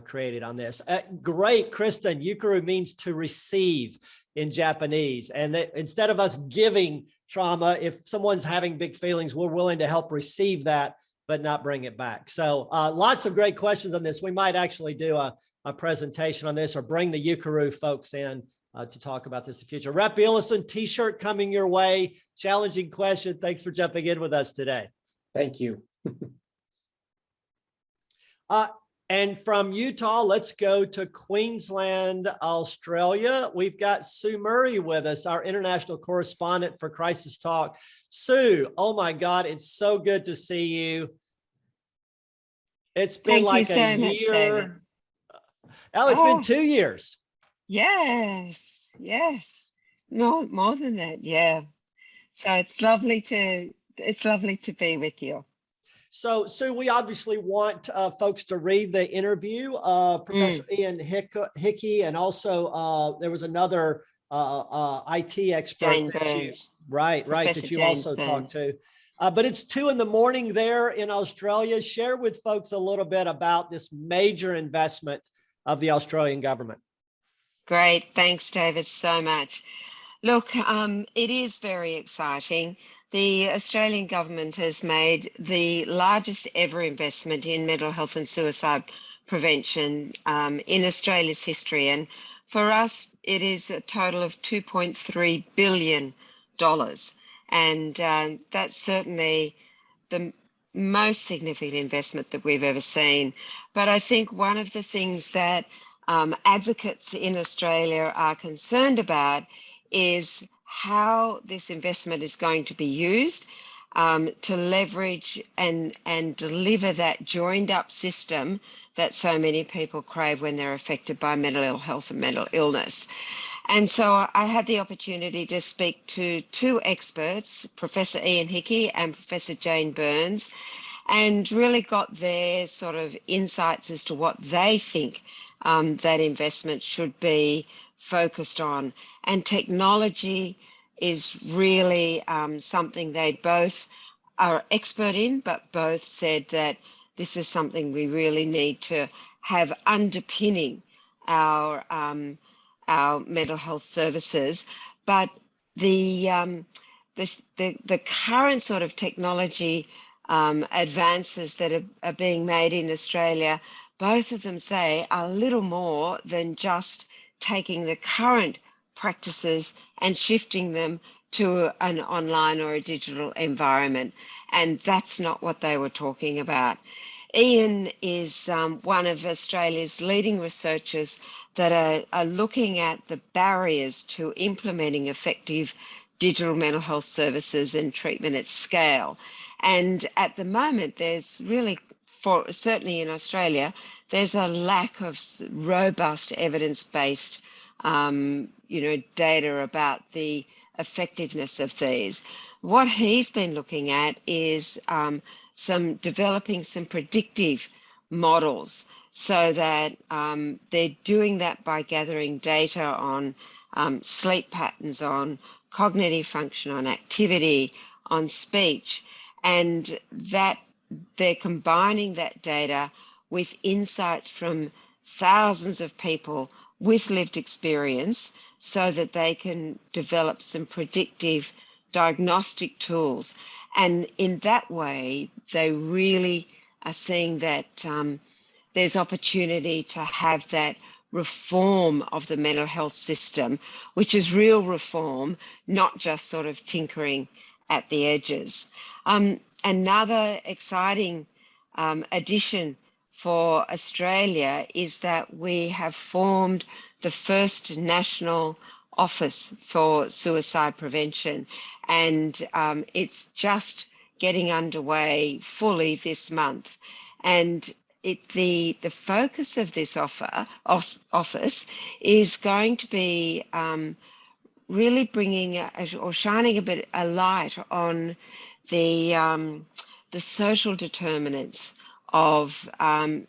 [SPEAKER 1] created on this. Great, Kristen, UCARU means to receive in Japanese. And that instead of us giving trauma, if someone's having big feelings, we're willing to help receive that, but not bring it back. So lots of great questions on this. We might actually do a presentation on this or bring the UCARU folks in to talk about this in the future. Rep. Ellison, t-shirt coming your way. Challenging question. Thanks for jumping in with us today.
[SPEAKER 9] Thank you.
[SPEAKER 1] And from Utah, let's go to Queensland, Australia. We've got Sue Murray with us, our international correspondent for Crisis Talk. Sue, oh my God, it's so good to see you. It's been like a year. Oh, it's been 2 years.
[SPEAKER 10] Yes, yes. No, more than that, yeah. So it's lovely to be with you.
[SPEAKER 1] So, Sue, we obviously want folks to read the interview. Professor Ian Hickey, and also there was another IT expert
[SPEAKER 10] Jane
[SPEAKER 1] that you,
[SPEAKER 10] Burns.
[SPEAKER 1] right,
[SPEAKER 10] Professor
[SPEAKER 1] that you
[SPEAKER 10] James
[SPEAKER 1] also
[SPEAKER 10] Burns.
[SPEAKER 1] talked to. But it's 2 a.m. there in Australia. Share with folks a little bit about this major investment of the Australian government.
[SPEAKER 10] Great, thanks, David, so much. Look, it is very exciting. The Australian government has made the largest ever investment in mental health and suicide prevention in Australia's history. And for us, it is a total of $2.3 billion. And that's certainly the most significant investment that we've ever seen. But I think one of the things that advocates in Australia are concerned about is how this investment is going to be used to leverage and deliver that joined up system that so many people crave when they're affected by mental ill health and mental illness. And so I had the opportunity to speak to 2 experts, Professor Ian Hickey and Professor Jane Burns, and really got their sort of insights as to what they think that investment should be focused on. And technology is really something they both are expert in, but both said that this is something we really need to have underpinning our mental health services. But the current sort of technology advances that are being made in Australia, both of them say are little more than just taking the current practices and shifting them to an online or a digital environment. And that's not what they were talking about. Ian is one of Australia's leading researchers that are looking at the barriers to implementing effective digital mental health services and treatment at scale. And at the moment, there's really, certainly in Australia, there's a lack of robust evidence-based data about the effectiveness of these. What he's been looking at is developing some predictive models so that they're doing that by gathering data on sleep patterns, on cognitive function, on activity, on speech, and that they're combining that data with insights from thousands of people with lived experience so that they can develop some predictive diagnostic tools. And in that way, they really are seeing that there's opportunity to have that reform of the mental health system, which is real reform, not just sort of tinkering at the edges. Another exciting addition for Australia is that we have formed the first national office for suicide prevention, and it's just getting underway fully this month. And the focus of this office is going to be really bringing or shining a light on the social determinants of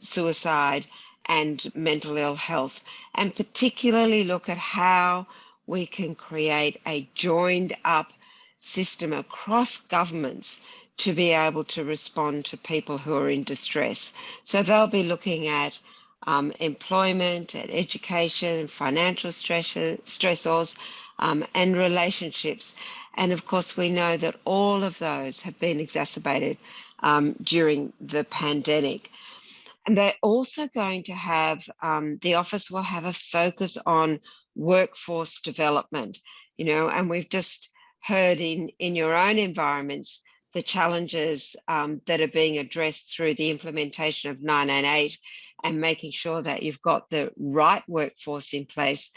[SPEAKER 10] suicide and mental ill health, and particularly look at how we can create a joined up system across governments to be able to respond to people who are in distress. So they'll be looking at employment, at education, financial stressors, and relationships. And of course, we know that all of those have been exacerbated during the pandemic. And they're also going to have, the office will have a focus on workforce development, and we've just heard in your own environments, the challenges that are being addressed through the implementation of 998 and making sure that you've got the right workforce in place.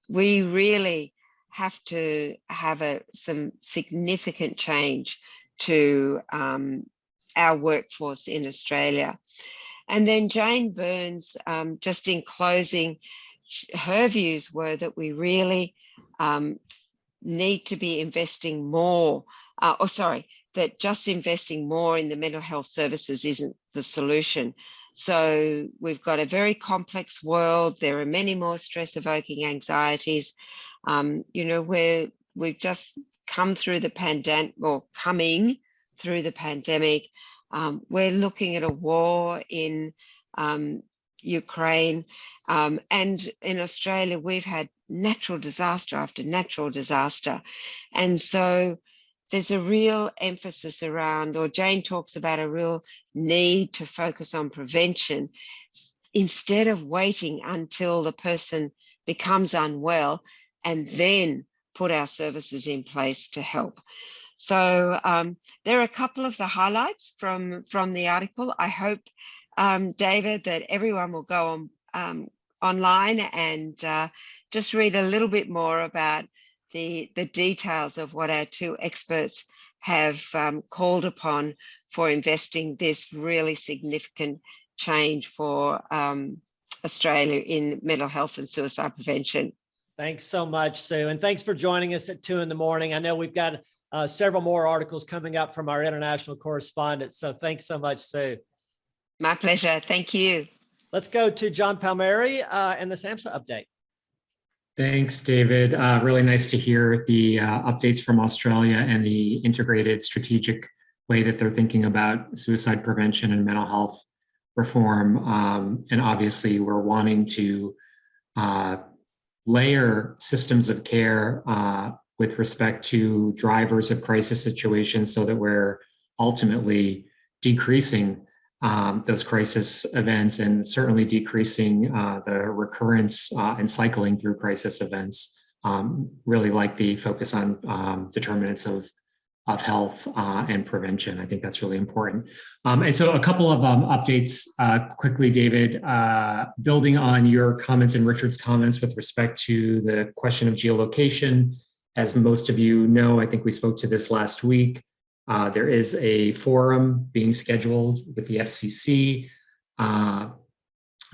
[SPEAKER 10] We really have to have some significant change to our workforce in Australia. And then Jane Burns, just in closing, her views were that we really need to be investing more, that just investing more in the mental health services isn't the solution. So we've got a very complex world. There are many more stress-evoking anxieties. We've just come through the pandemic, or coming through the pandemic. We're looking at a war in Ukraine, and in Australia, we've had natural disaster after natural disaster. And so there's a real emphasis around, or Jane talks about a real need to focus on prevention instead of waiting until the person becomes unwell and then put our services in place to help. So there are a couple of the highlights from the article. I hope, David, that everyone will go on online and just read a little bit more about the details of what our two experts have called upon for investing this really significant change for Australia in mental health and suicide prevention.
[SPEAKER 1] Thanks so much, Sue. And thanks for joining us at 2 in the morning. I know we've got several more articles coming up from our international correspondents. So thanks so much, Sue.
[SPEAKER 10] My pleasure. Thank you.
[SPEAKER 1] Let's go to John Palmieri and the SAMHSA update.
[SPEAKER 11] Thanks, David. Really nice to hear the updates from Australia and the integrated strategic way that they're thinking about suicide prevention and mental health reform. And obviously, we're wanting to layer systems of care with respect to drivers of crisis situations so that we're ultimately decreasing those crisis events and certainly decreasing the recurrence and cycling through crisis events. Really like the focus on determinants of health and prevention. I think that's really important. And so a couple of updates quickly, David, building on your comments and Richard's comments with respect to the question of geolocation. As most of you know, I think we spoke to this last week. There is a forum being scheduled with the FCC on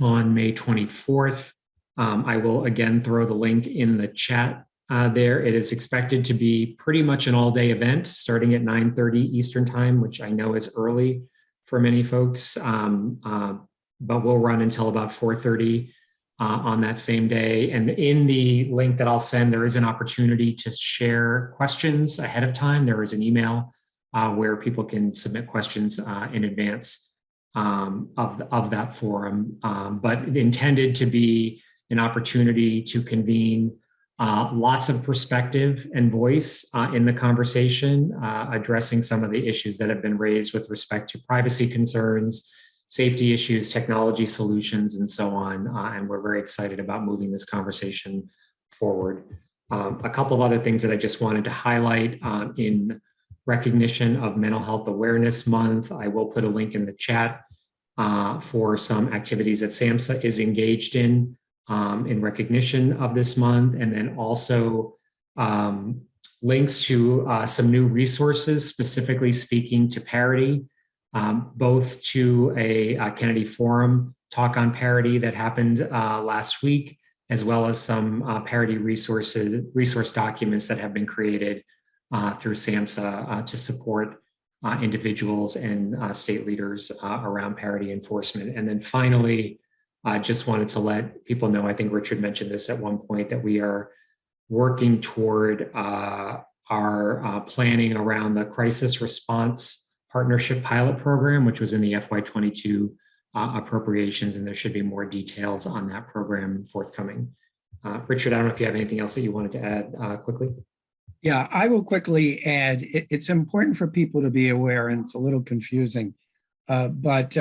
[SPEAKER 11] May 24th. I will again throw the link in the chat there. It is expected to be pretty much an all-day event starting at 9:30 Eastern time, which I know is early for many folks, but we'll run until about 4:30 on that same day. And in the link that I'll send, there is an opportunity to share questions ahead of time. There is an email where people can submit questions in advance of that forum, but intended to be an opportunity to convene lots of perspective and voice in the conversation, addressing some of the issues that have been raised with respect to privacy concerns, safety issues, technology solutions, and so on. And we're very excited about moving this conversation forward. A couple of other things that I just wanted to highlight in recognition of Mental Health Awareness Month. I will put a link in the chat for some activities that SAMHSA is engaged in recognition of this month, and then also links to some new resources specifically speaking to parity, both to a Kennedy Forum talk on parity that happened last week, as well as some parity resource documents that have been created through SAMHSA to support individuals and state leaders around parity enforcement. And then finally, I just wanted to let people know, I think Richard mentioned this at one point, that we are working toward our planning around the Crisis Response Partnership Pilot Program, which was in the FY22 appropriations, and there should be more details on that program forthcoming. Richard, I don't know if you have anything else that you wanted to add quickly.
[SPEAKER 8] Yeah, I will quickly add, it's important for people to be aware, and it's a little confusing, but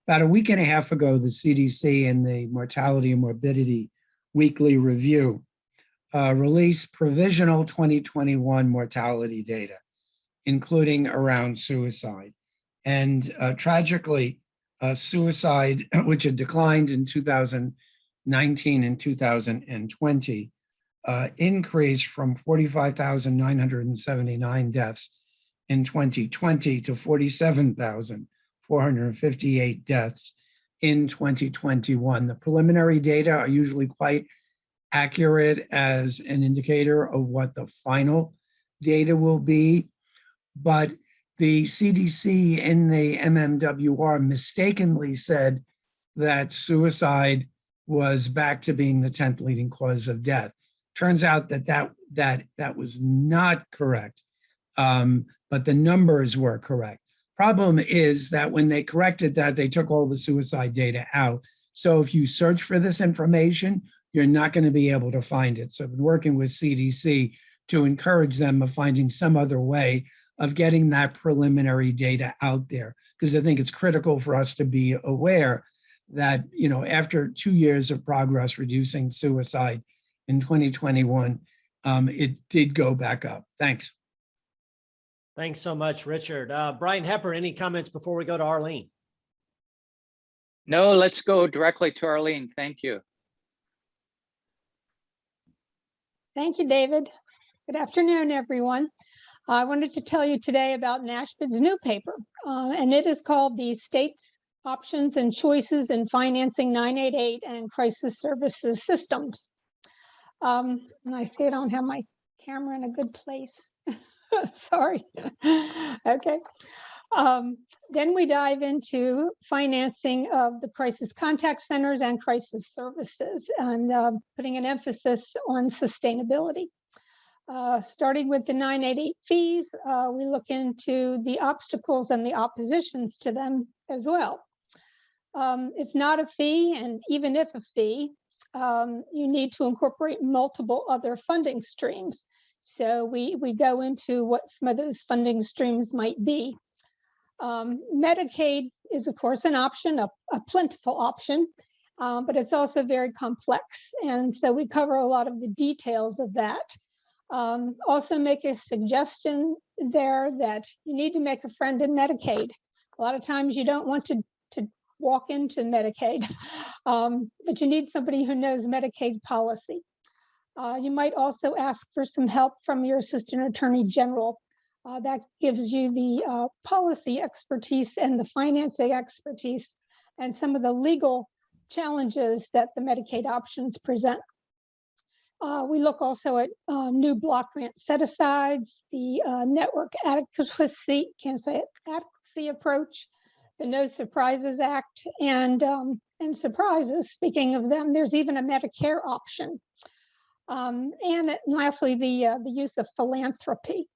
[SPEAKER 8] About a week and a half ago, the CDC and the Mortality and Morbidity Weekly Review released provisional 2021 mortality data, including around suicide. And tragically, suicide, which had declined in 2019 and 2020, increased from 45,979 deaths in 2020 to 47,458 deaths in 2021. The preliminary data are usually quite accurate as an indicator of what the final data will be, but the CDC and the MMWR mistakenly said that suicide was back to being the 10th leading cause of death. Turns out that was not correct, but the numbers were correct. Problem is that when they corrected that, they took all the suicide data out. So if you search for this information, you're not going to be able to find it. So I've been working with CDC to encourage them of finding some other way of getting that preliminary data out there, because I think it's critical for us to be aware that, you know, after 2 years of progress reducing suicide in 2021, it did go back up. Thanks.
[SPEAKER 1] Thanks so much, Richard. Brian Hepper, any comments before we go to Arlene?
[SPEAKER 12] No, let's go directly to Arlene. Thank you.
[SPEAKER 13] Thank you, David. Good afternoon, everyone. I wanted to tell you today about NASHPD's new paper, and it is called The State's Options and Choices in Financing 988 and Crisis Services Systems. And I see I don't have my camera in a good place. Sorry. Okay. Then we dive into financing of the crisis contact centers and crisis services, and putting an emphasis on sustainability. Starting with the 988 fees, we look into the obstacles and the oppositions to them as well. If not a fee, and even if a fee, you need to incorporate multiple other funding streams. So we go into what some of those funding streams might be. Medicaid is, of course, an option, a plentiful option, but it's also very complex. And so we cover a lot of the details of that. Also make a suggestion there that you need to make a friend in Medicaid. A lot of times you don't want to walk into Medicaid, but you need somebody who knows Medicaid policy. You might also ask for some help from your Assistant Attorney General. That gives you the policy expertise and the financing expertise and some of the legal challenges that the Medicaid options present. We look also at new block grant set-asides, the network adequacy, adequacy approach, the No Surprises Act, and surprises, speaking of them, there's even a Medicare option. And lastly, the use of philanthropy.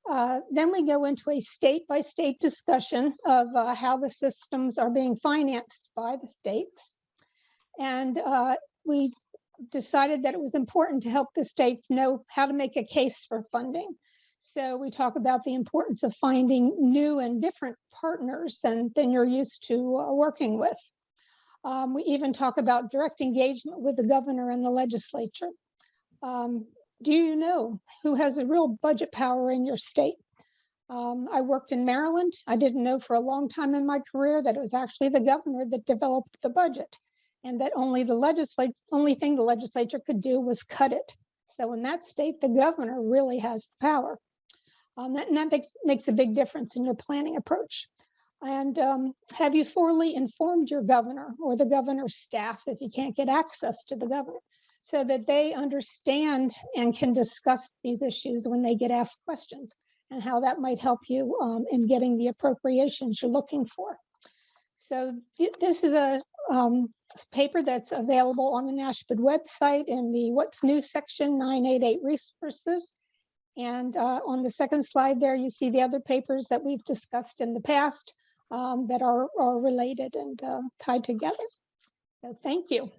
[SPEAKER 13] Then we go into a state-by-state discussion of how the systems are being financed by the states. And we decided that it was important to help the states know how to make a case for funding. So we talk about the importance of finding new and different partners than you're used to working with. We even talk about direct engagement with the governor and the legislature. Do you know who has a real budget power in your state? I worked in Maryland. I didn't know for a long time in my career that it was actually the governor that developed the budget, and that only thing the legislature could do was cut it. So in that state, the governor really has the power. That makes a big difference in your planning approach. And have you fully informed your governor or the governor's staff if you can't get access to the governor, so that they understand and can discuss these issues when they get asked questions, and how that might help you in getting the appropriations you're looking for. So this is a paper that's available on the NASHPD website in the What's New section, 988 resources. And on the second slide there, you see the other papers that we've discussed in the past that are related and tied together. So thank you.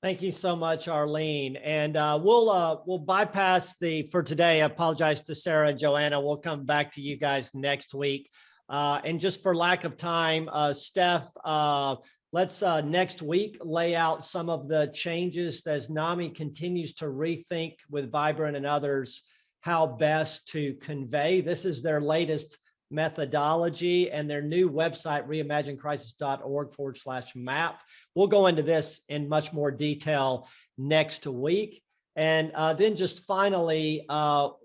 [SPEAKER 1] Thank you so much, Arlene. And we'll bypass for today. I apologize to Sarah and Joanna. We'll come back to you guys next week. And just for lack of time, Steph, let's next week lay out some of the changes as NAMI continues to rethink with Vibrant and others how best to convey. This is their latest methodology and their new website, reimaginecrisis.org/map. We'll go into this in much more detail next week. And then just finally,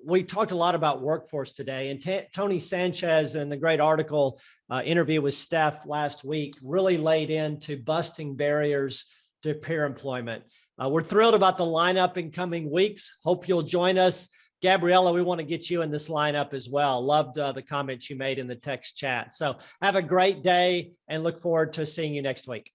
[SPEAKER 1] we talked a lot about workforce today, and Tony Sanchez in the great article interview with Steph last week really laid into busting barriers to peer employment. We're thrilled about the lineup in coming weeks. Hope you'll join us. Gabriella, we want to get you in this lineup as well. Loved the comments you made in the text chat. So have a great day and look forward to seeing you next week.